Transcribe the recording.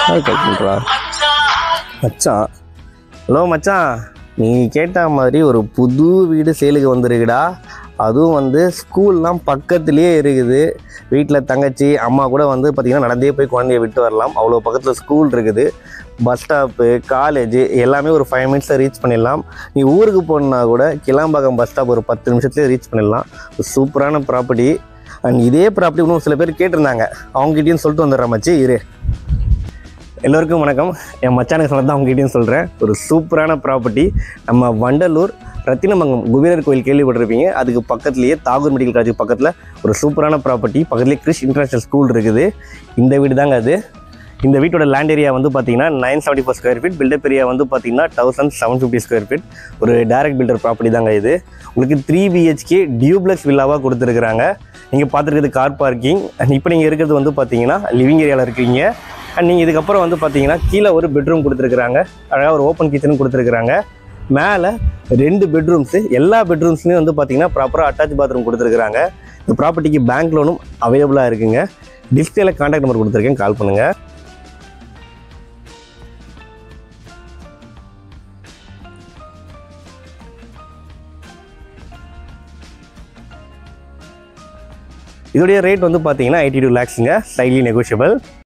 கால் பண்ணுறா மச்சான். ஹலோ மச்சான், நீங்கள் கேட்ட மாதிரி ஒரு புது வீடு சேலுக்கு வந்துருக்குடா. அதுவும் வந்து ஸ்கூல்லாம் பக்கத்துலேயே இருக்குது. வீட்டில் தங்கச்சி அம்மா கூட வந்து பார்த்திங்கன்னா நடந்தே போய் குழந்தைய விட்டு வரலாம். அவ்வளோ பக்கத்தில் ஸ்கூல் இருக்குது. பஸ் ஸ்டாப்பு, காலேஜு எல்லாமே ஒரு 5 மினிட்ஸில் ரீச் பண்ணிடலாம். நீ ஊருக்கு போகணுன்னா கூட கிளாம்பாக்கம் பஸ் ஸ்டாப் ஒரு 10 நிமிஷத்துலேயே ரீச் பண்ணிடலாம். ஒரு சூப்பரான ப்ராப்பர்ட்டி. அண்ட் இதே ப்ராப்பர்ட்டி இன்னும் சில பேர் கேட்டிருந்தாங்க. அவங்ககிட்டயும் சொல்லிட்டு வந்துடுற மச்சி இரு. எல்லோருக்கும் வணக்கம். என் மச்சானுக்கு சொன்னது தான் அவங்ககிட்டையும் சொல்கிறேன். ஒரு சூப்பரான ப்ராப்பர்ட்டி நம்ம வண்டலூர் ரத்தினமங்கம் குபேரர் கோயில் கேள்விப்பட்டிருப்பீங்க. அதுக்கு பக்கத்துலேயே தாகூர் மெடிக்கல் காலேஜுக்கு பக்கத்தில் ஒரு சூப்பரான ப்ராப்பர்ட்டி. பக்கத்துலேயே கிறிஸ் இன்டர்நேஷனல் ஸ்கூல் இருக்குது. இந்த வீடு தாங்க அது. இந்த வீட்டோட லேண்ட் ஏரியா வந்து பார்த்தீங்கன்னா 974 ஸ்கொயர் ஃபீட். பில்டப் ஏரியா வந்து பார்த்தீங்கன்னா 1750 ஸ்கொயர் ஃபீட். ஒரு டைரக்ட் பில்டர் ப்ராப்பர்ட்டி தாங்க இது. உங்களுக்கு 3 BHK டியூப்ளெக்ஸ் வில்லாவாக கொடுத்துருக்குறாங்க. நீங்கள் பார்த்துருக்கிறது கார் பார்க்கிங். அண்ட் இப்போ நீங்கள் இருக்கிறது வந்து பார்த்தீங்கன்னா லிவிங் ஏரியாவில் இருக்கீங்க. அண்ட் நீங்கள் இதுக்கப்புறம் வந்து பார்த்தீங்கன்னா கீழே ஒரு பெட்ரூம் கொடுத்துருக்குறாங்க. அழகாக ஒரு ஓப்பன் கிச்சனும் கொடுத்துருக்குறாங்க. மேலே 2 பெட்ரூம்ஸு. எல்லா பெட்ரூம்ஸ்லேயும் வந்து பார்த்தீங்கன்னா ப்ராப்பராக அட்டாச் பாத்ரூம் கொடுத்துருக்குறாங்க. இந்த ப்ராப்பர்ட்டிக்கு பேங்க் லோனும் அவைலபிளாக இருக்குங்க. டிஸ்பிளேல கான்டாக்ட் நம்பர் கொடுத்துருக்கேன், கால் பண்ணுங்கள். இதோடைய ரேட் வந்து பார்த்தீங்கன்னா 82 lakhsங்க, ஸ்லைட்லி நெகோஷியபிள்.